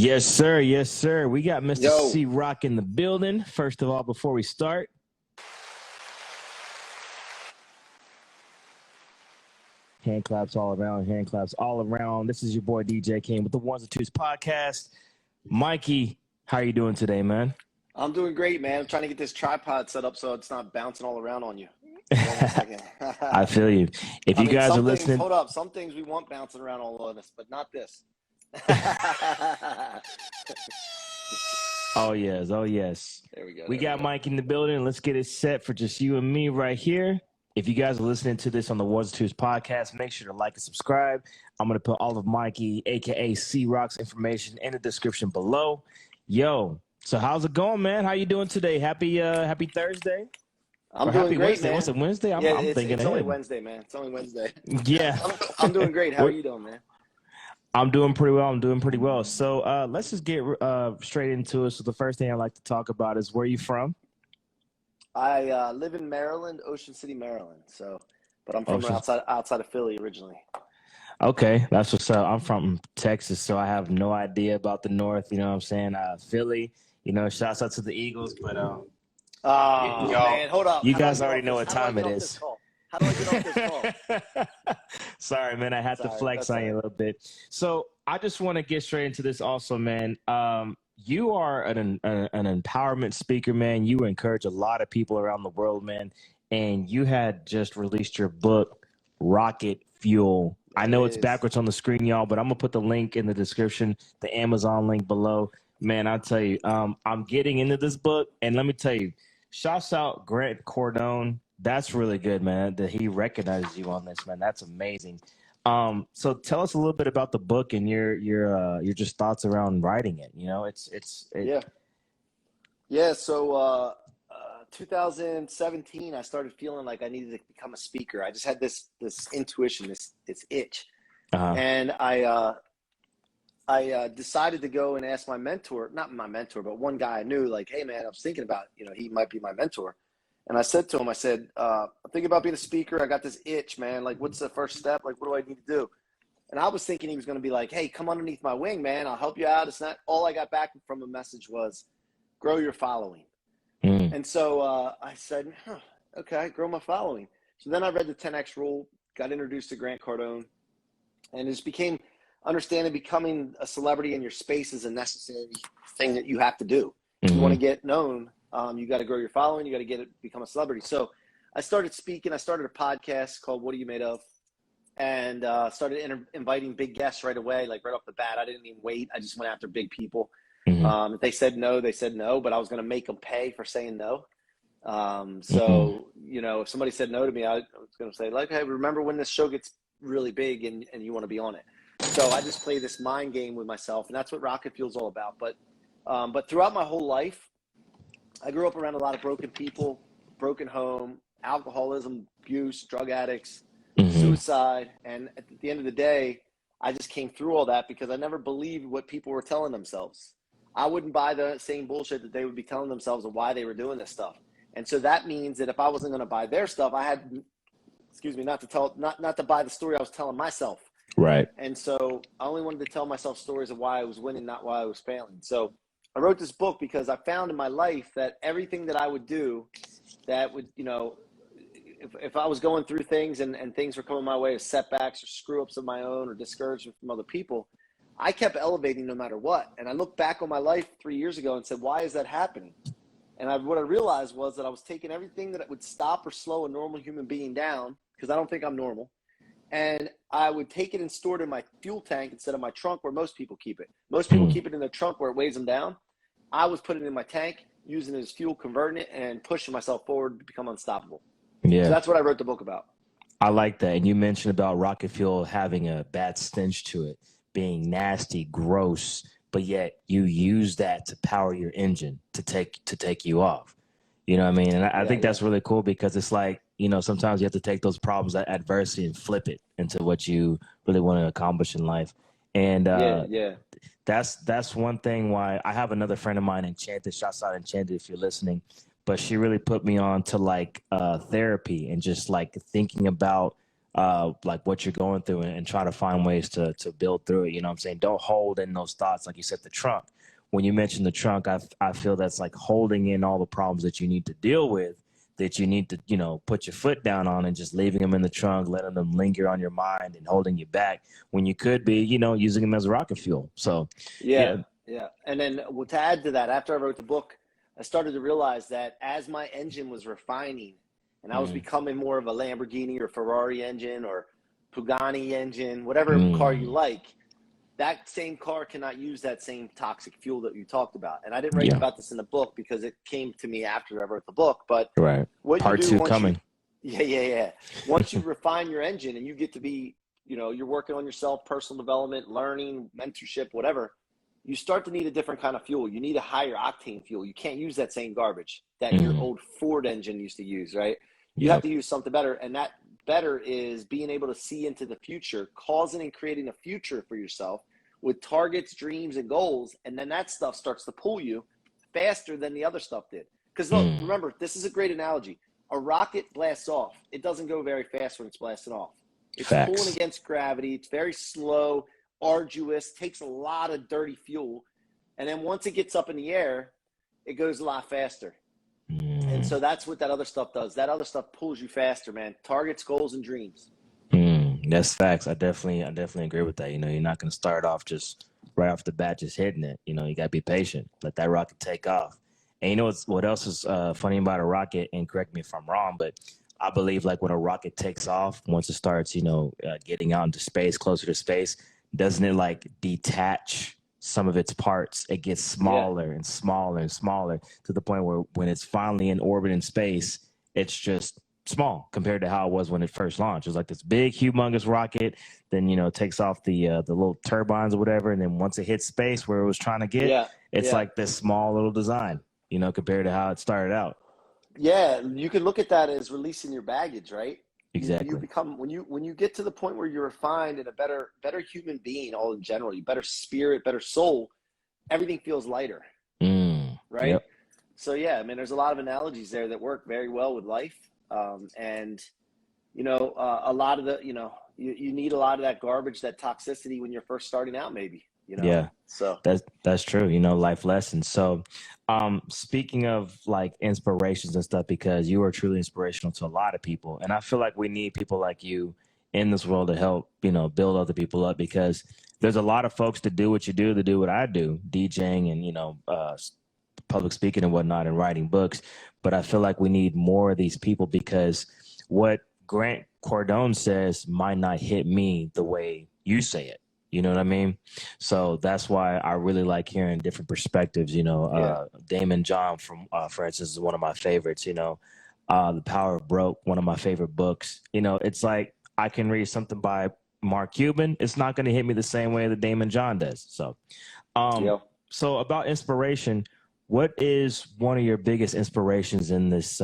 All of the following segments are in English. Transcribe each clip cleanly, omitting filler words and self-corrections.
Yes, sir. Yes, sir. We got Mr. Yo. C-Roc in the building. First of all, before we start, hand claps all around, hand claps all around. This is your boy DJ King with the 1's and 2's podcast. Mikey, how are you doing today, man? I'm doing great, man. I'm trying to get this tripod set up so it's not bouncing all around on you. Hold on a second. I feel you. If you guys are listening, hold up. Some things we want bouncing around all on us, but not this. Oh yes, oh yes. There we go. We got Mike in the building. Let's get it set for just you and me right here. If you guys are listening to this on the 1's and 2's podcast, make sure to like and subscribe. I'm going to put all of Mikey, a.k.a. C-Roc's information in the description below. Yo, so how's it going, man? How you doing today? Happy Thursday? I'm doing great, Wednesday. man. What's it, Wednesday? I'm thinking it's ahead. only Wednesday, man. It's only Wednesday. Yeah. I'm doing great. How are you doing, man? I'm doing pretty well. So let's just get straight into it. So the first thing I'd like to talk about is where you from? I live in Maryland, Ocean City, Maryland. But I'm from outside of Philly originally. Okay, that's what's up. I'm from Texas, so I have no idea about the North. You know what I'm saying? Philly, shouts out to the Eagles. But man, hold up. You guys already know what time it is. How do I get off this call? Sorry, man. I had to flex on you a little bit. So I just want to get straight into this also, man. You are an empowerment speaker, man. You encourage a lot of people around the world, man. And you had just released your book, Rocket Fuel. I know it's backwards on the screen, y'all, but I'm going to put the link in the description, the Amazon link below. Man, I'll tell you, I'm getting into this book. And let me tell you, shouts out Grant Cardone. That's really good, man, that he recognizes you on this, man. That's amazing. So tell us a little bit about the book and your just thoughts around writing it. Yeah. So 2017, I started feeling like I needed to become a speaker. I just had this intuition, this itch, and I decided to go and ask my mentor, not my mentor, but one guy I knew, like, hey, man, I was thinking about, he might be my mentor. And I said to him, I'm thinking about being a speaker. I got this itch, man. Like, what's the first step? Like, what do I need to do? And I was thinking he was going to be like, hey, come underneath my wing, man. I'll help you out. It's not all I got back from a message was grow your following. And so I said, okay, grow my following. So then I read the 10X rule, got introduced to Grant Cardone, and it just became understanding becoming a celebrity in your space is a necessary thing that you have to do. If you want to get known, you got to grow your following. You got to become a celebrity. So I started speaking. I started a podcast called What Are You Made Of? And started inviting big guests right away, like right off the bat. I didn't even wait. I just went after big people. If they said no, they said no, but I was going to make them pay for saying no. If somebody said no to me, I was going to say, like, hey, remember when this show gets really big and you want to be on it? So I just play this mind game with myself, and that's what Rocket Fuel's all about. But throughout my whole life, I grew up around a lot of broken people, broken home, alcoholism, abuse, drug addicts, suicide. And at the end of the day, I just came through all that because I never believed what people were telling themselves. I wouldn't buy the same bullshit that they would be telling themselves of why they were doing this stuff. And so that means that if I wasn't going to buy their stuff, I had, not to buy the story I was telling myself. Right. And so I only wanted to tell myself stories of why I was winning, not why I was failing. So I wrote this book because I found in my life that everything that I would do that would, if I was going through things and things were coming my way as setbacks or screw ups of my own or discouragement from other people, I kept elevating no matter what. And I looked back on my life 3 years ago and said, why is that happening? And what I realized was that I was taking everything that would stop or slow a normal human being down, because I don't think I'm normal, and I would take it and store it in my fuel tank instead of my trunk where most people keep it. Most people keep it in their trunk where it weighs them down. I was putting it in my tank, using it as fuel, converting it, and pushing myself forward to become unstoppable. Yeah. So that's what I wrote the book about. I like that. And you mentioned about Rocket Fuel having a bad stench to it, being nasty, gross, but yet you use that to power your engine to take you off. You know what I mean? And I think that's really cool because it's like, sometimes you have to take those problems, adversity, and flip it into what you really want to accomplish in life. And that's one thing why I have another friend of mine, Enchanted. Shouts out Enchanted if you're listening. But she really put me on to therapy and just thinking about like what you're going through, and try to find ways to build through it. You know what I'm saying? Don't hold in those thoughts. Like you said, the trunk. When you mentioned the trunk, I feel that's like holding in all the problems that you need to deal with, that you need to, you know, put your foot down on, and just leaving them in the trunk, letting them linger on your mind and holding you back when you could be, you know, using them as rocket fuel. So, Yeah. And then to add to that, after I wrote the book, I started to realize that as my engine was refining and I was becoming more of a Lamborghini or Ferrari engine or Pagani engine, whatever car you like, that same car cannot use that same toxic fuel that you talked about. And I didn't write about this in the book because it came to me after I wrote the book. But what Part you do two coming. Once you refine your engine and you get to be, you know, you're working on yourself, personal development, learning, mentorship, whatever, you start to need a different kind of fuel. You need a higher octane fuel. You can't use that same garbage that your old Ford engine used to use, right? You have to use something better. And that better is being able to see into the future, causing and creating a future for yourself with targets, dreams, and goals. And then that stuff starts to pull you faster than the other stuff did. Because look, remember, this is a great analogy. A rocket blasts off. It doesn't go very fast when it's blasting off. It's pulling against gravity. It's very slow, arduous, takes a lot of dirty fuel. And then once it gets up in the air, it goes a lot faster. And so that's what that other stuff does. That other stuff pulls you faster, man. Targets, goals, and dreams. That's facts. I definitely agree with that. You know, you're not going to start off just right off the bat just hitting it. You know, you got to be patient. Let that rocket take off. And you know what else is funny about a rocket? And correct me if I'm wrong, but I believe like when a rocket takes off, once it starts, you know, getting out into space, closer to space, doesn't it like detach some of its parts? It gets smaller and smaller and smaller to the point where when it's finally in orbit in space, it's just small compared to how it was when it first launched. It was like this big, humongous rocket. Then, you know, it takes off the little turbines or whatever. And then once it hits space where it was trying to get, it's like this small little design, you know, compared to how it started out. Yeah, you can look at that as releasing your baggage, right? Exactly. You become when you get to the point where you're refined and a better human being, all in general, you better spirit, better soul, everything feels lighter, right? Yep. So yeah, I mean, there's a lot of analogies there that work very well with life, and you know, a lot of the, you know, you need a lot of that garbage, that toxicity when you're first starting out, maybe. You know? Yeah, so that's true. You know, life lessons. So, speaking of like inspirations and stuff, because you are truly inspirational to a lot of people, and I feel like we need people like you in this world to help, you know, build other people up, because there's a lot of folks to do what you do, to do what I do, DJing and, you know, public speaking and whatnot, and writing books. But I feel like we need more of these people, because what Grant Cardone says might not hit me the way you say it. You know what I mean? So that's why I really like hearing different perspectives. You know, Damon John, from for instance, is one of my favorites. You know, The Power of Broke, one of my favorite books. You know, it's like I can read something by Mark Cuban. It's not going to hit me the same way that Damon John does. So, so about inspiration, what is one of your biggest inspirations in this,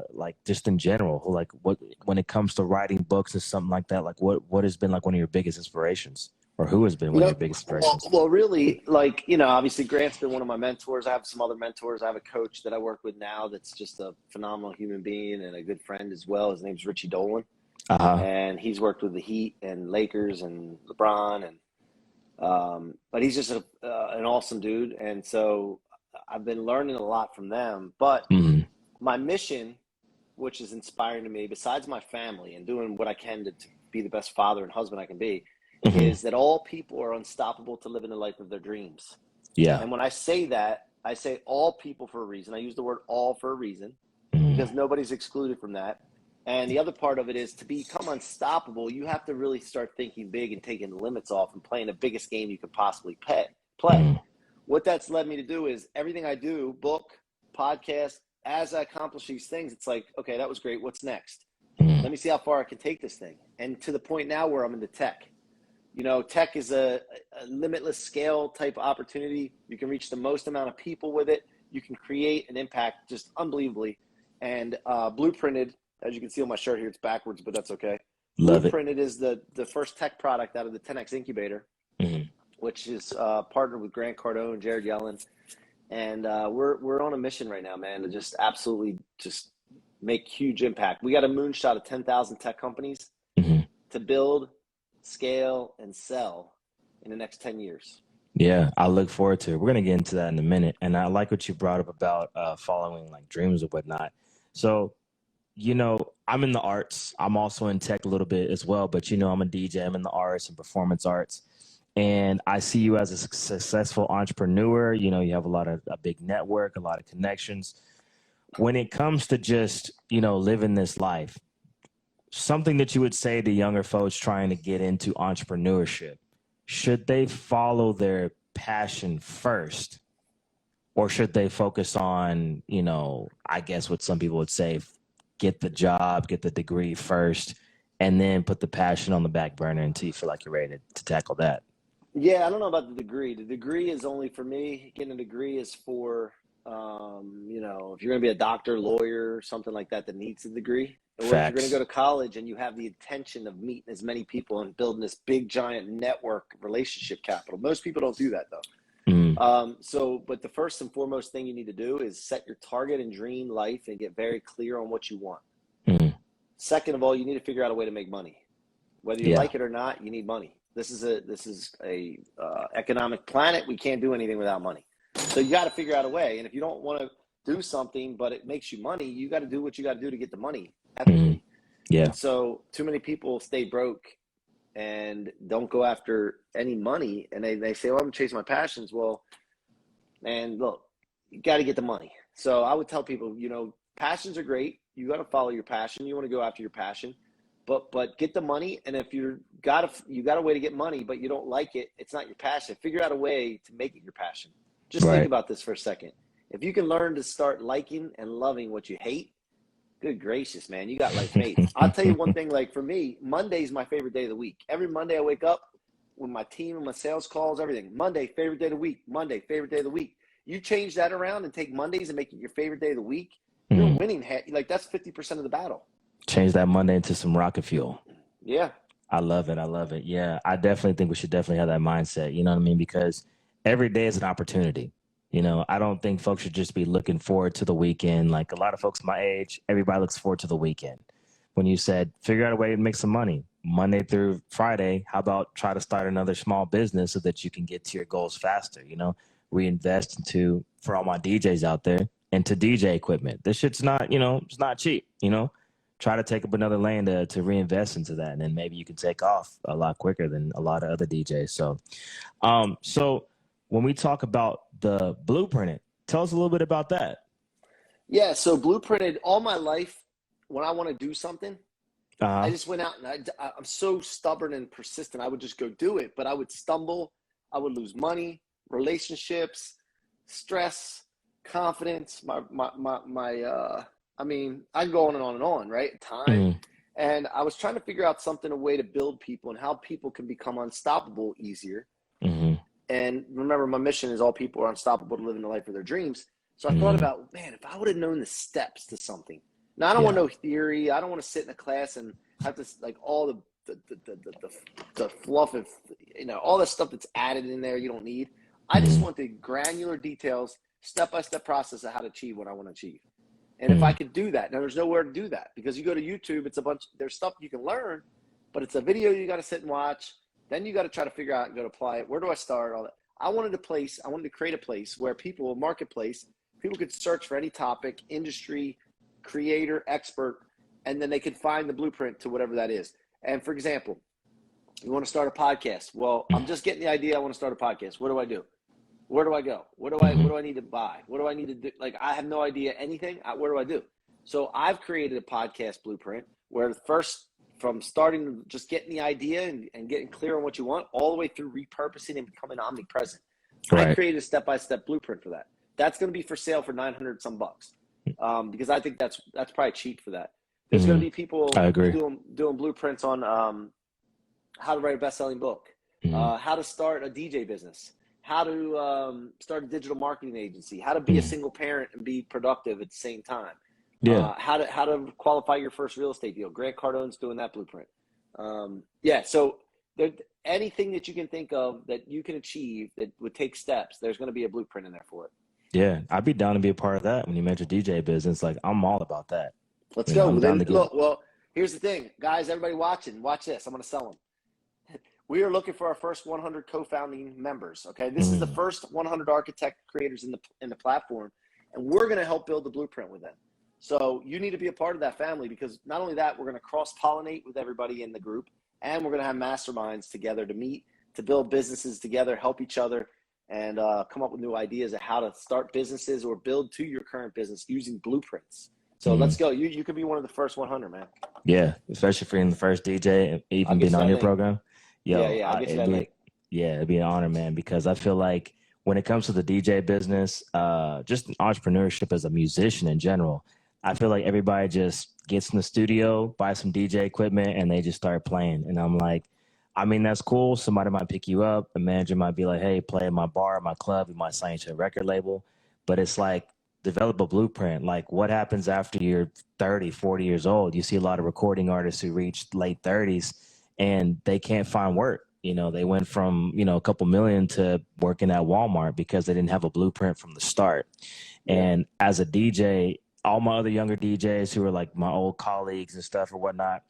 like just in general, like what, when it comes to writing books or something like that, like what has been like one of your biggest inspirations? Or who has been one of your biggest inspirations? Well, really, like, you know, obviously Grant's been one of my mentors. I have some other mentors. I have a coach that I work with now that's just a phenomenal human being and a good friend as well. His name's Richie Dolan. And he's worked with the Heat and Lakers and LeBron. And but he's just an awesome dude. And so I've been learning a lot from them. But my mission, which is inspiring to me, besides my family and doing what I can to be the best father and husband I can be, is that all people are unstoppable to live in the life of their dreams. Yeah. And when I say that, I say all people for a reason. I use the word all for a reason, because nobody's excluded from that. And the other part of it is, to become unstoppable, you have to really start thinking big and taking the limits off and playing the biggest game you could possibly play. What that's led me to do is everything I do, book, podcast, as I accomplish these things, it's like, okay, that was great. What's next? Let me see how far I can take this thing. And to the point now where I'm into tech. You know, tech is a limitless scale type of opportunity. You can reach the most amount of people with it. You can create an impact just unbelievably. And Blooprinted, as you can see on my shirt here, it's backwards, but that's okay. Blooprinted is the first tech product out of the 10X incubator, which is partnered with Grant Cardone and Jared Yellen. And we're on a mission right now, man, to just absolutely just make huge impact. We got a moonshot of 10,000 tech companies. to build, scale, and sell in the next 10 years. Yeah, I look forward to it. We're going to get into that in a minute. And I like what you brought up about following like dreams or whatnot. So, I'm in the arts. I'm also in tech a little bit as well, but I'm a DJ. I'm in the arts and performance arts. And I see you as a successful entrepreneur. You have a big network, a lot of connections. When it comes to just, living this life, something that you would say to younger folks trying to get into entrepreneurship, should they follow their passion first, or should they focus on, I guess what some people would say, get the job, get the degree first, and then put the passion on the back burner until you feel like you're ready to tackle that? Yeah, I don't know about the degree. The degree is only for me. Getting a degree is for, if you're going to be a doctor, lawyer, something like that needs a degree. Or if you're going to go to college and you have the intention of meeting as many people and building this big, giant network relationship capital. Most people don't do that, though. But the first and foremost thing you need to do is set your target and dream life and get very clear on what you want. Second of all, you need to figure out a way to make money. Whether you like it or not, you need money. This is a economic planet. We can't do anything without money. So you got to figure out a way. And if you don't want to do something, but it makes you money, you got to do what you got to do to get the money. Yeah. So too many people stay broke and don't go after any money. And they say, well, I'm chasing my passions. Well, man, look, you got to get the money. So I would tell people, passions are great. You got to follow your passion. You want to go after your passion. But get the money, and if you got a way to get money, but you don't like it, it's not your passion. Figure out a way to make it your passion. Just think about this for a second. If you can learn to start liking and loving what you hate, good gracious, man, you got life made. I'll tell you one thing, like for me, Monday's my favorite day of the week. Every Monday I wake up with my team and my sales calls, everything. Monday, favorite day of the week. Monday, favorite day of the week. You change that around and take Mondays and make it your favorite day of the week, you're winning. Like that's 50% of the battle. Change that Monday into some rocket fuel. Yeah. I love it. Yeah. I definitely think we should definitely have that mindset. You know what I mean? Because every day is an opportunity. I don't think folks should just be looking forward to the weekend. Like a lot of folks my age, everybody looks forward to the weekend. When you said, figure out a way to make some money Monday through Friday, how about try to start another small business so that you can get to your goals faster? Reinvest for all my DJs out there, into DJ equipment. This shit's not, it's not cheap, Try to take up another lane to reinvest into that, and then maybe you can take off a lot quicker than a lot of other DJs. So when we talk about the Blooprinted, tell us a little bit about that. Yeah, so Blooprinted, all my life, when I want to do something, I just went out and I'm so stubborn and persistent. I would just go do it, but I would stumble. I would lose money, relationships, stress, confidence, I mean, I can go on and on, right? Time. And I was trying to figure out a way to build people and how people can become unstoppable easier. And remember, my mission is all people are unstoppable to living the life of their dreams. So I thought about, man, if I would have known the steps to something. Now, I don't want no theory. I don't want to sit in a class and have to, like, all the fluff of, all the stuff that's added in there you don't need. I just want the granular details, step-by-step process of how to achieve what I want to achieve. And if I could do that, now there's nowhere to do that because you go to YouTube, there's stuff you can learn, but it's a video you got to sit and watch. Then you got to try to figure out and go to apply it. Where do I start? All that. I wanted to create a place where a marketplace, people could search for any topic, industry, creator, expert, and then they could find the blueprint to whatever that is. And for example, you want to start a podcast. Well, I'm just getting the idea. I want to start a podcast. What do I do? Where do I go? What do I need to buy? What do I need to do? Like, I have no idea anything. Where do I do? So I've created a podcast blueprint where first, from starting just getting the idea and getting clear on what you want, all the way through repurposing and becoming omnipresent. I created a step-by-step blueprint for that. That's going to be for sale for $900 some bucks, because I think that's probably cheap for that. There's going to be people doing blueprints on how to write a best-selling book, how to start a DJ business, how to start a digital marketing agency, how to be a single parent and be productive at the same time. How to qualify your first real estate deal. Grant Cardone's doing that blueprint. So anything that you can think of that you can achieve that would take steps, there's going to be a blueprint in there for it. Yeah, I'd be down to be a part of that. When you mentioned DJ business, like, I'm all about that. Let's go. Here's the thing, guys, everybody watching, watch this. I'm going to sell them. We are looking for our first 100 co-founding members. Okay. This is the first 100 architect creators in the platform, and we're going to help build the blueprint with them. So you need to be a part of that family, because not only that, we're going to cross-pollinate with everybody in the group, and we're going to have masterminds together to meet, to build businesses together, help each other, and come up with new ideas of how to start businesses or build to your current business using blueprints. So let's go. You could be one of the first 100, man. Yeah, especially for being the first DJ, even being on your program. Yo, I'll get you that link. Yeah, it'd be an honor, man, because I feel like when it comes to the DJ business, just entrepreneurship as a musician in general, I feel like everybody just gets in the studio, buys some DJ equipment, and they just start playing. And I'm like, I mean, that's cool. Somebody might pick you up. A manager might be like, hey, play in my bar, my club. You might sign you to a record label. But it's like, develop a blueprint. Like, what happens after you're 30, 40 years old? You see a lot of recording artists who reach late 30s and they can't find work. You know, they went from, a couple million to working at Walmart because they didn't have a blueprint from the start. Yeah. And as a DJ, all my other younger DJs who are like my old colleagues and stuff or whatnot,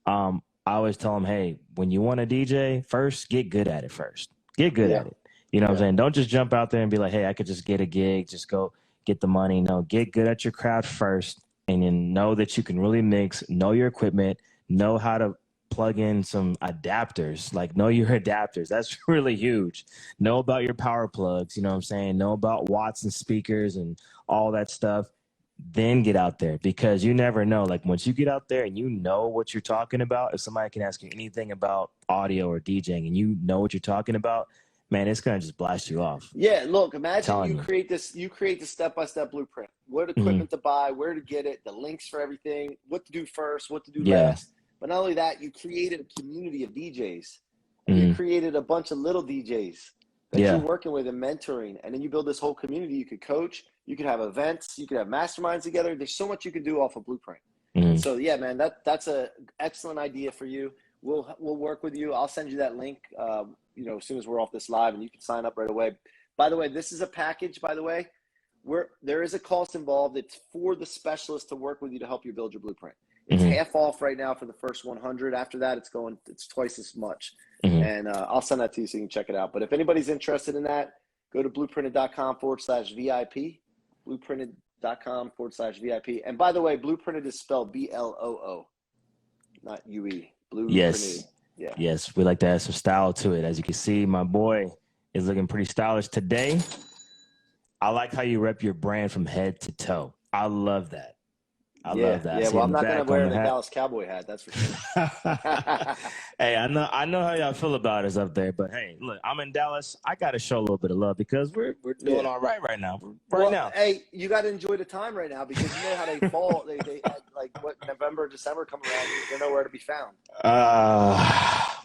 I always tell them, hey, when you want to DJ, first, get good at it first. Get good at it. You know what I'm saying? Don't just jump out there and be like, hey, I could just get a gig, just go get the money. No, get good at your craft first, and then know that you can really mix, know your equipment, know how to plug in some adapters, like know your adapters. That's really huge. Know about your power plugs, you know what I'm saying? Know about watts and speakers and all that stuff. Then get out there, because you never know. Like, once you get out there and you know what you're talking about, if somebody can ask you anything about audio or DJing and you know what you're talking about, man, it's going to just blast you off. Yeah, look, imagine you create the step-by-step blueprint. What equipment to buy, where to get it, the links for everything, what to do first, what to do last. But not only that, you created a community of DJs. And you created a bunch of little DJs that you're working with and mentoring. And then you build this whole community. You could coach, you could have events, you could have masterminds together. There's so much you can do off a blueprint. So, yeah, man, that's an excellent idea for you. We'll work with you. I'll send you that link, as soon as we're off this live, and you can sign up right away. By the way, this is a package, by the way, where there is a cost involved. It's for the specialist to work with you to help you build your blueprint. It's half off right now for the first 100. After that, it's twice as much. And I'll send that to you so you can check it out. But if anybody's interested in that, go to blueprinted.com/VIP, blueprinted.com/VIP. And by the way, Blueprinted is spelled BLOO, not UE. Blueprinted. Yes. Yeah. Yes, we like to add some style to it. As you can see, my boy is looking pretty stylish today. I like how you rep your brand from head to toe. I love that. I love that. Yeah, well, I'm not going to wear the Dallas Cowboy hat. That's for sure. Hey, I know how y'all feel about us up there, but hey, look, I'm in Dallas. I got to show a little bit of love because we're doing all right now. Now. Hey, you got to enjoy the time right now, because you know how they fall. They like November, December come around, they're nowhere to be found.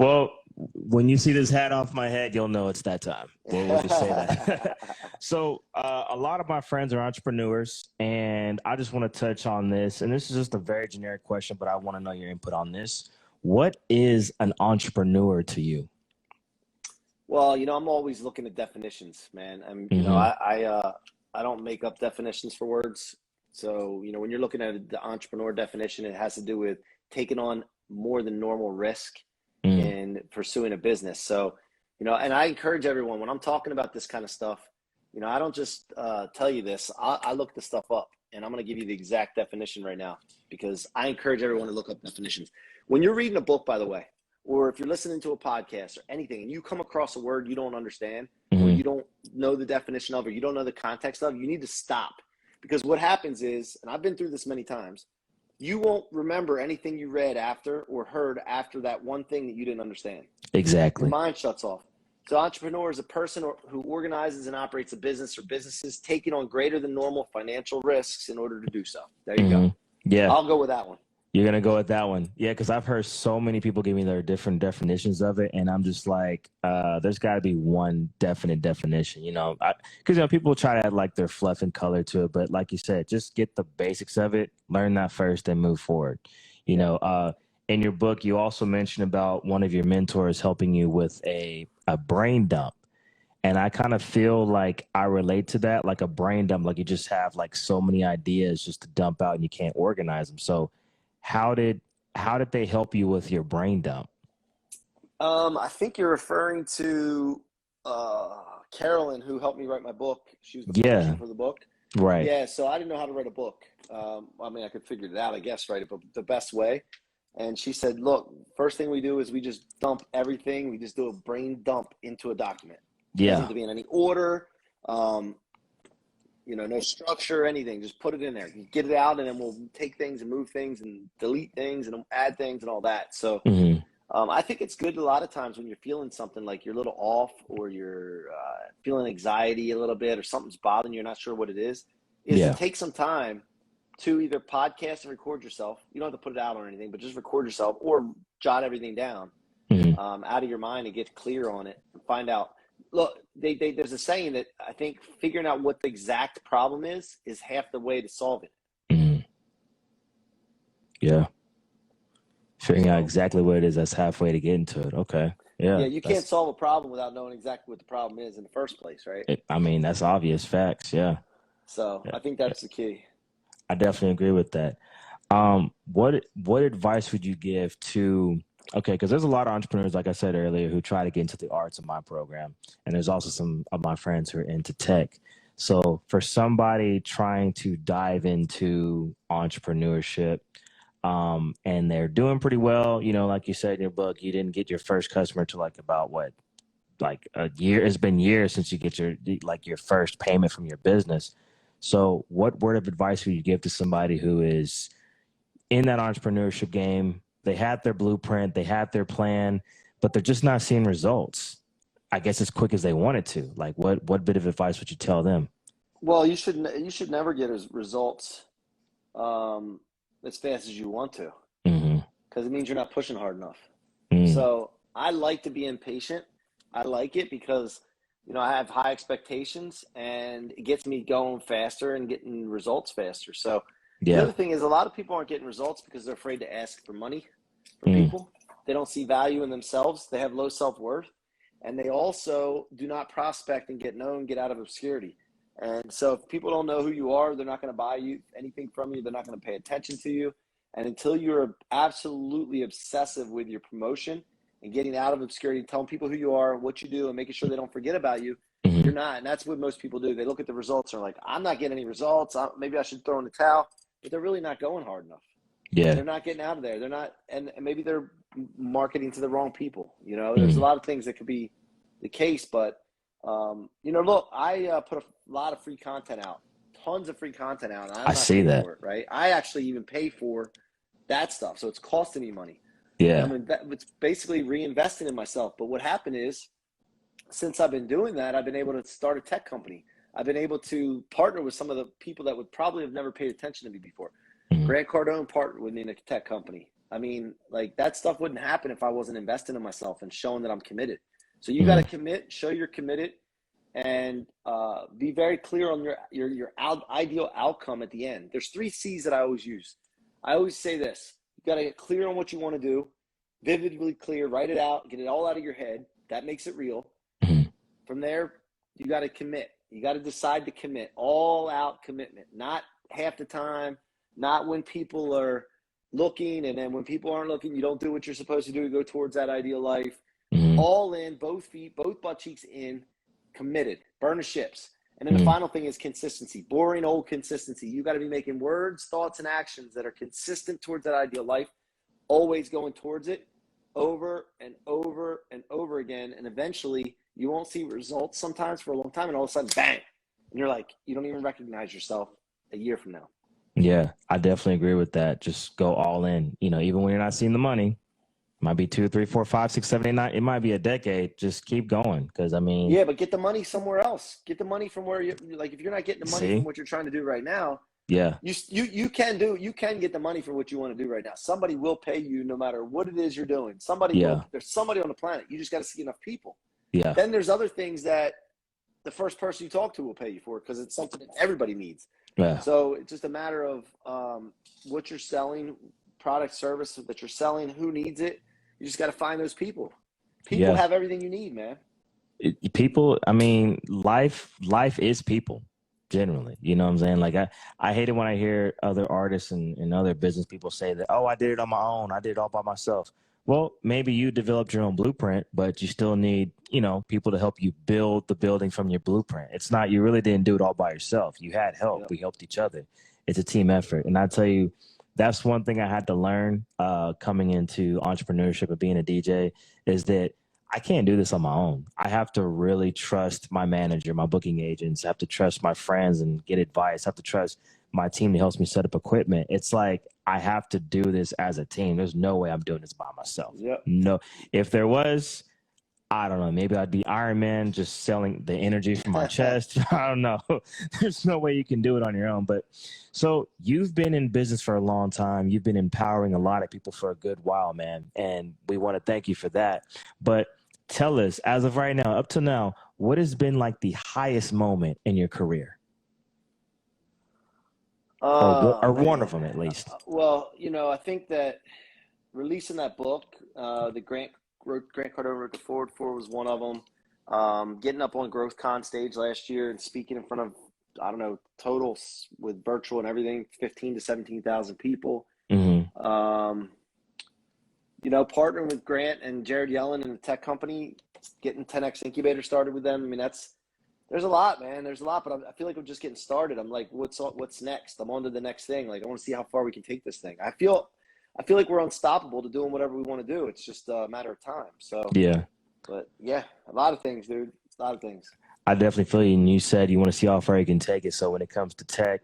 Well, when you see this hat off my head, you'll know it's that time. We'll just say that. So a lot of my friends are entrepreneurs, and I just want to touch on this. And this is just a very generic question, but I want to know your input on this. What is an entrepreneur to you? Well, I'm always looking at definitions, man. I don't make up definitions for words. So, when you're looking at the entrepreneur definition, it has to do with taking on more than normal risk in pursuing a business. So, and I encourage everyone, when I'm talking about this kind of stuff, I don't just tell you this. I look the stuff up, and I'm going to give you the exact definition right now, because I encourage everyone to look up definitions. When you're reading a book, by the way, or if you're listening to a podcast or anything, and you come across a word you don't understand, or you don't know the definition of, or you don't know the context of, you need to stop. Because what happens is, and I've been through this many times, you won't remember anything you read after or heard after that one thing that you didn't understand. Exactly. Your mind shuts off. So entrepreneur is a person who organizes and operates a business or businesses taking on greater than normal financial risks in order to do so. There you go. Yeah. I'll go with that one. You're going to go with that one. Yeah, because I've heard so many people give me their different definitions of it, and I'm just like, there's got to be one definite definition, because people try to add like their fluff and color to it, but like you said, just get the basics of it, learn that first, and move forward. In your book, you also mentioned about one of your mentors helping you with a brain dump. And I kind of feel like I relate to that, like a brain dump, like you just have like so many ideas just to dump out and you can't organize them. So how did how did they help you with your brain dump? I think you're referring to Carolyn, who helped me write my book. She was the promotion for the book. Right. Yeah, so I didn't know how to write a book. I mean, I could figure it out, I guess, write it, but the best way. And she said, look, first thing we do is we just dump everything. We just do a brain dump into a document. It doesn't have to be in any order, no structure or anything. Just put it in there. You get it out, and then we'll take things and move things and delete things and add things and all that. So I think it's good a lot of times when you're feeling something like you're a little off, or you're feeling anxiety a little bit, or something's bothering you, you're not sure what it is to take some time to either podcast and record yourself. You don't have to put it out or anything, but just record yourself or jot everything down out of your mind and get clear on it and find out. Look, there's a saying that I think figuring out what the exact problem is half the way to solve it. Yeah. Figuring out exactly what it is, that's halfway to get into it. Okay. Yeah. Yeah, you can't solve a problem without knowing exactly what the problem is in the first place, right? I mean, that's obvious facts. Yeah. So I think that's the key. I definitely agree with that. What advice would you give to, because there's a lot of entrepreneurs, like I said earlier, who try to get into the arts in my program. And there's also some of my friends who are into tech. So for somebody trying to dive into entrepreneurship, and they're doing pretty well, like you said in your book, you didn't get your first customer to about a year. It's been years since you get your first payment from your business. So what word of advice would you give to somebody who is in that entrepreneurship game? They had their blueprint, they had their plan, but they're just not seeing results, I guess, as quick as they wanted to. Like what bit of advice would you tell them? Well, you should never get results as fast as you want to, because it means you're not pushing hard enough. So I like to be impatient. I like it because I have high expectations, and it gets me going faster and getting results faster. So the other thing is, a lot of people aren't getting results because they're afraid to ask for money from people. They don't see value in themselves. They have low self-worth, and they also do not prospect and get known, get out of obscurity. And so if people don't know who you are, they're not going to buy anything from you. They're not going to pay attention to you. And until you're absolutely obsessive with your promotion and getting out of obscurity, telling people who you are, what you do, and making sure they don't forget about you, you're not. And that's what most people do. They look at the results and are like, I'm not getting any results. Maybe I should throw in the towel. But they're really not going hard enough. Yeah. They're not getting out of there. They're not, and maybe they're marketing to the wrong people. There's a lot of things that could be the case, but look, I put a lot of free content out, tons of free content out. And I see that. For it, right? I actually even pay for that stuff. So it's costing me money. Yeah. It's basically reinvesting in myself. But what happened is, since I've been doing that, I've been able to start a tech company. I've been able to partner with some of the people that would probably have never paid attention to me before. Grant Cardone partnered with me in a tech company. I mean, that stuff wouldn't happen if I wasn't investing in myself and showing that I'm committed. So you got to commit, show you're committed, and be very clear on your ideal outcome at the end. There's 3 C's that I always use. I always say this: you got to get clear on what you want to do, vividly clear, write it out, get it all out of your head. That makes it real. From there, you got to commit. You got to decide to commit, all out commitment, not half the time, not when people are looking. And then when people aren't looking, you don't do what you're supposed to do to go towards that ideal life. All in, both feet, both butt cheeks in, committed, burn the ships. And then the final thing is consistency, boring old consistency. You got to be making words, thoughts, and actions that are consistent towards that ideal life, always going towards it over and over and over again. And eventually you won't see results sometimes for a long time, and all of a sudden, bang, and you're like, you don't even recognize yourself a year from now. Yeah, I definitely agree with that. Just go all in. Even when you're not seeing the money, it might be 2, 3, 4, 5, 6, 7, 8, 9. It might be a decade. Just keep going, because yeah, but get the money somewhere else. Get the money from where if you're not getting the money from what you're trying to do right now. Yeah, you can get the money for what you want to do right now. Somebody will pay you no matter what it is you're doing. There's somebody on the planet. You just got to see enough people. Yeah. Then there's other things that the first person you talk to will pay you for, because it's something that everybody needs. Yeah. So it's just a matter of what you're selling, product, service that you're selling, who needs it. You just got to find those people. People have everything you need, man. Life is people. Generally, you know what I'm saying? Like I hate it when I hear other artists and other business people say that, oh, I did it on my own. I did it all by myself. Well, maybe you developed your own blueprint, but you still need, people to help you build the building from your blueprint. It's not, you really didn't do it all by yourself. You had help. Yep. We helped each other. It's a team effort. And I tell you, that's one thing I had to learn coming into entrepreneurship and being a DJ is that I can't do this on my own. I have to really trust my manager, my booking agents. I have to trust my friends and get advice. I have to trust my team that helps me set up equipment. It's like I have to do this as a team. There's no way I'm doing this by myself. Yep. No. If there was, I don't know, maybe I'd be Iron Man just selling the energy from my chest. I don't know. There's no way you can do it on your own. But so you've been in business for a long time. You've been empowering a lot of people for a good while, man. And we want to thank you for that. But tell us, as of right now, up to now, what has been like the highest moment in your career? Or one of them, at least. Well, I think that releasing that book, the Grant Cardone wrote the forward for, was one of them. Getting up on GrowthCon stage last year and speaking in front of, I don't know, total with virtual and everything, 15 to 17,000 people. Mm-hmm. Partnering with Grant and Jared Yellen and the tech company, getting 10X Incubator started with them. I mean, there's a lot, man. There's a lot, but I feel like I'm just getting started. I'm like, what's next? I'm on to the next thing. Like, I want to see how far we can take this thing. I feel like we're unstoppable to doing whatever we want to do. It's just a matter of time. So yeah, but yeah, a lot of things, dude. A lot of things. I definitely feel you. And you said you want to see how far you can take it. So when it comes to tech,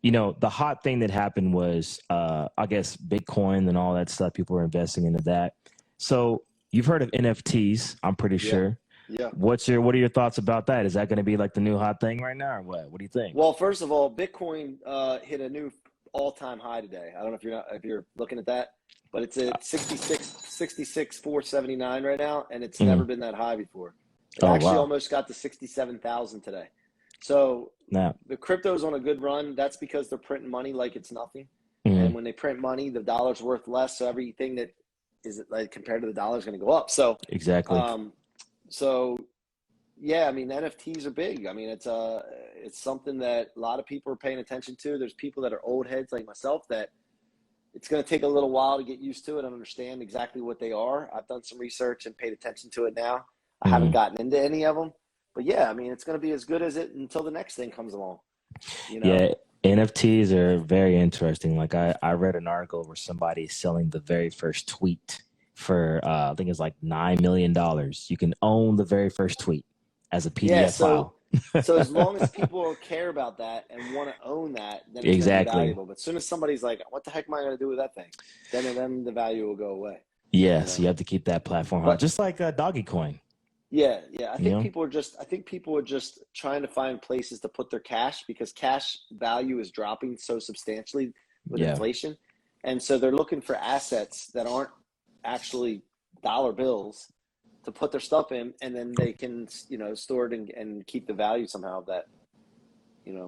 the hot thing that happened was, I guess, Bitcoin and all that stuff. People were investing into that. So you've heard of NFTs, I'm pretty sure. Yeah. What are your thoughts about that? Is that going to be like the new hot thing right now, or what? What do you think? Well, first of all, Bitcoin hit a new all-time high today. I don't know if you're looking at that, but it's at 66,479 right now, and it's never been that high before. It actually almost got to 67,000 today. So the crypto's on a good run. That's because they're printing money like it's nothing. Mm-hmm. And when they print money, the dollar's worth less. So everything that is like compared to the dollar is going to go up. So exactly. Yeah, I mean, NFTs are big. I mean, it's something that a lot of people are paying attention to. There's people that are old heads like myself that it's going to take a little while to get used to it and understand exactly what they are. I've done some research and paid attention to it now. I haven't gotten into any of them. But yeah, I mean, it's going to be as good as it until the next thing comes along. Yeah, NFTs are very interesting. Like I read an article where somebody's selling the very first tweet for, I think it's like $9 million. You can own the very first tweet as a PDF file. So as long as people care about that and want to own that, then it's exactly valuable. But as soon as somebody's like, what the heck am I going to do with that thing? Then the value will go away. Yeah, so you have to keep that platform hot, just like Doggy Coin. Yeah. I think people are just trying to find places to put their cash because cash value is dropping so substantially with inflation. And so they're looking for assets that aren't actually dollar bills to put their stuff in, and then they can, store it and keep the value somehow of that,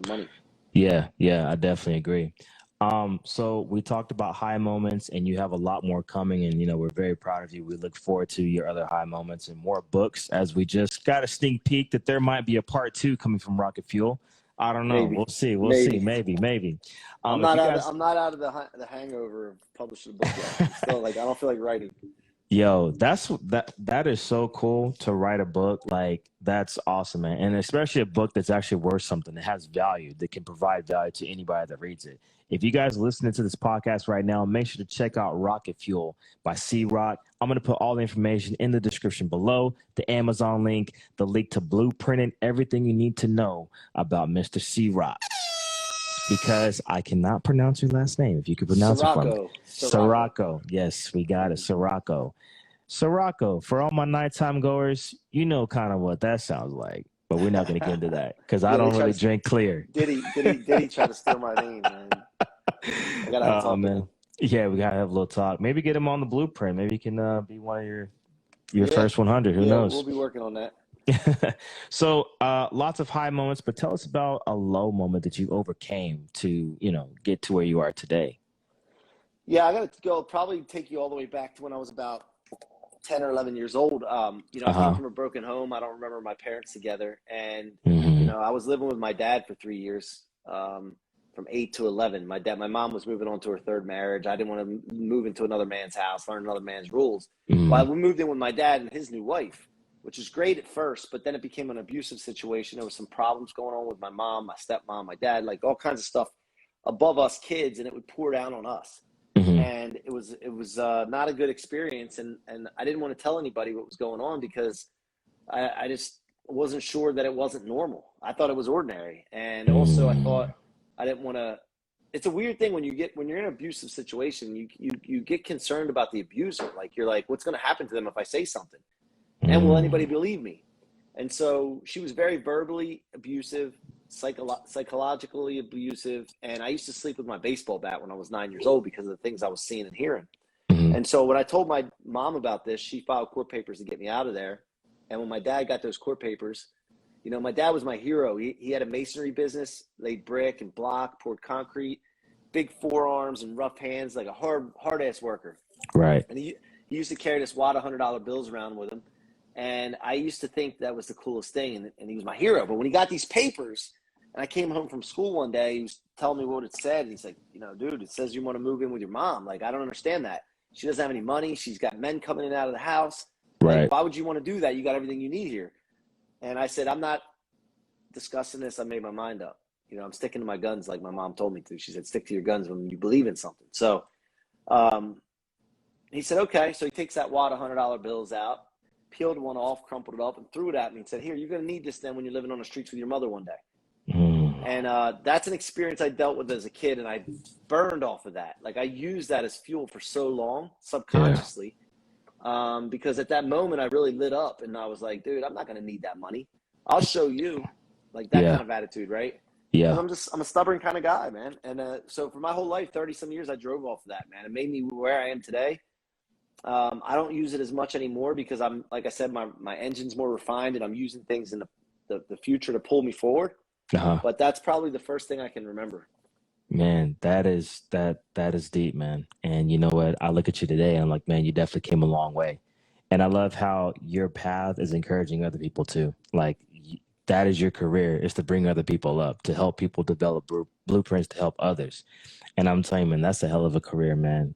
money. Yeah, I definitely agree. So we talked about high moments, and you have a lot more coming, and we're very proud of you. We look forward to your other high moments and more books, as we just got a sneak peek that there might be a part 2 coming from Rocket Fuel. I don't know. Maybe. We'll see. Maybe. I'm not out of the hangover of publishing a book yet. I'm still I don't feel like writing. Yo, that is so cool to write a book. Like, that's awesome, man. And especially a book that's actually worth something, that has value, that can provide value to anybody that reads it. If you guys are listening to this podcast right now, make sure to check out Rocket Fuel by C-Roc. I'm going to put all the information in the description below, the Amazon link, the link to Blooprinted, everything you need to know about Mr. C-Roc. Because I cannot pronounce your last name. If you could pronounce it for me. Ciorrocco. Yes, we got it. Ciorrocco. Ciorrocco. For all my nighttime goers, you know kind of what that sounds like. But we're not going to get into that because I don't really drink clear. Did he try to steal my name, man? I got to have a talk, man. Yeah, we got to have a little talk. Maybe get him on the Blueprint. Maybe he can be one of your first 100. Who knows? We'll be working on that. So lots of high moments, but tell us about a low moment that you overcame to, get to where you are today. Yeah, I got to probably take you all the way back to when I was about 10 or 11 years old, you know, I came from a broken home. I don't remember my parents together. And, you know, I was living with my dad for 3 years, from 8 to 11. My mom was moving on to her third marriage. I didn't want to move into another man's house, learn another man's rules. Well, we moved in with my dad and his new wife, which is great at first, but then it became an abusive situation. There was some problems going on with my mom, my stepmom, my dad, like all kinds of stuff above us kids, and it would pour down on us. And it was not a good experience. And I didn't want to tell anybody what was going on because I just wasn't sure that it wasn't normal. I thought it was ordinary. And also I thought I didn't want to, it's a weird thing when you're in an abusive situation, you get concerned about the abuser. Like, you're like, what's going to happen to them if I say something? And will anybody believe me? And so she was very verbally abusive, psychologically abusive. And I used to sleep with my baseball bat when I was 9 years old because of the things I was seeing and hearing. And so when I told my mom about this, she filed court papers to get me out of there. And when my dad got those court papers, you know, my dad was my hero. He had a masonry business, laid brick and block, poured concrete, big forearms and rough hands, like a hard ass worker. Right. And he used to carry this wad of $100 bills around with him. And I used to think that was the coolest thing. And he was my hero. But when he got these papers, and I came home from school one day, he was telling me what it said. And he's like, you know, dude, it says you want to move in with your mom. Like, I don't understand that. She doesn't have any money. She's got men coming in and out of the house. Right. Like, why would you want to do that? You got everything you need here. And I said, I'm not discussing this. I made my mind up. You know, I'm sticking to my guns like my mom told me to. She said, stick to your guns when you believe in something. So he said, okay. So he takes that wad of $100 bills out, peeled one off, crumpled it up, and threw it at me and said, here, you're going to need this then when you're living on the streets with your mother one day. And that's an experience I dealt with as a kid, and I burned off of that. Like, I used that as fuel for so long, subconsciously, because at that moment I really lit up, and I was like, dude, I'm not going to need that money. I'll show you, like that kind of attitude, right? Yeah. I'm a stubborn kind of guy, man. And so for my whole life, 30 some years, I drove off of that, man. It made me where I am today. I don't use it as much anymore because I'm, like I said, my engine's more refined, and I'm using things in the future to pull me forward. But that's probably the first thing I can remember. Man, that is deep, man. And you know what? I look at you today and I'm like, man, you definitely came a long way. And I love how your path is encouraging other people too. Like, that is your career, is to bring other people up, to help people develop blueprints to help others. And I'm telling you, man, that's a hell of a career, man.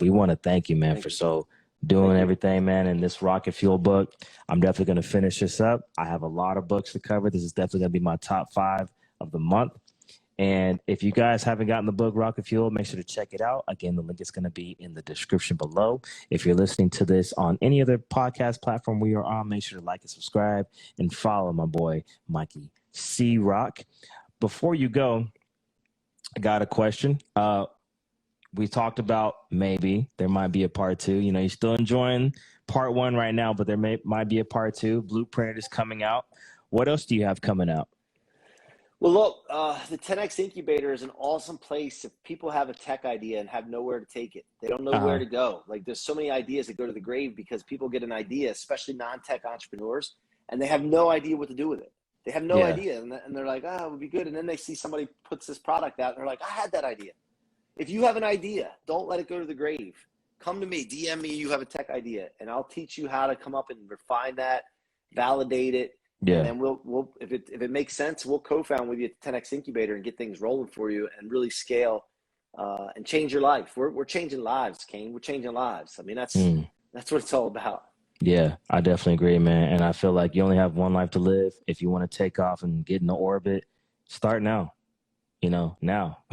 We want to thank you, man, doing everything, man, in this Rocket Fuel book. I'm definitely going to finish this up. I have a lot of books to cover. This is definitely going to be my top 5 of the month. And if you guys haven't gotten the book Rocket Fuel, make sure to check it out. Again, the link is going to be in the description below. If you're listening to this on any other podcast platform we are on, make sure to like and subscribe and follow my boy, Mikey Ciorrocco. Before you go, I got a question. We talked about maybe there might be a part 2. You know, you're still enjoying part 1 right now, but there might be a part 2. Blooprinted is coming out. What else do you have coming out? Well, look, the 10X Incubator is an awesome place if people have a tech idea and have nowhere to take it. They don't know where to go. Like, there's so many ideas that go to the grave because people get an idea, especially non-tech entrepreneurs, and they have no idea what to do with it. They have no idea, and they're like, it would be good. And then they see somebody puts this product out, and they're like, I had that idea. If you have an idea, don't let it go to the grave. Come to me, DM me, you have a tech idea, and I'll teach you how to come up and refine that, validate it. Yeah. And then we'll if it makes sense, we'll co-found with you at the 10X Incubator and get things rolling for you and really scale and change your life. We're changing lives, Kane. We're changing lives. I mean, that's what it's all about. Yeah, I definitely agree, man. And I feel like you only have one life to live. If you want to take off and get into orbit, start now. You know, now.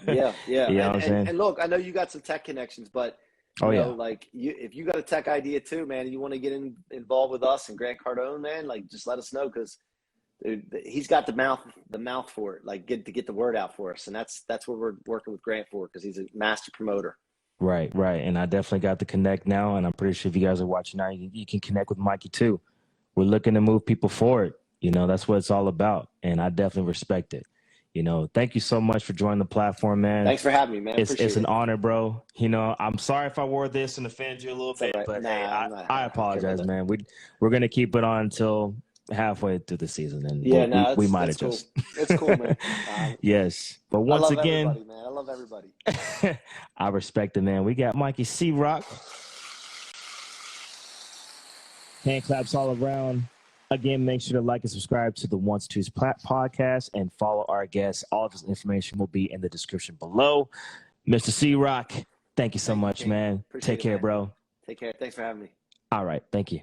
Yeah. You know what I'm saying? And look, I know you got some tech connections, but you know, like if you got a tech idea too, man, and you want to get involved with us and Grant Cardone, man, like just let us know because he's got the mouth for it, like get the word out for us, and that's what we're working with Grant for because he's a master promoter. Right. And I definitely got the connect now, and I'm pretty sure if you guys are watching now, you can connect with Mikey too. We're looking to move people forward. You know, that's what it's all about, and I definitely respect it. You know, thank you so much for joining the platform, man. Thanks for having me, man. It's an honor, bro. You know, I'm sorry if I wore this and offended you a little bit, but hey, I apologize, man. We're going to keep it on until halfway through the season, and we might adjust. Cool. It's cool, man. Yes. But once again, I love everybody. I respect it, man. We got Mikey Ciorrocco. Hand claps all around. Again, make sure to like and subscribe to the 1's, 2's podcast and follow our guests. All of this information will be in the description below. Mr. C-Roc, thank you so much, man. Take care, bro. Take care. Thanks for having me. All right. Thank you.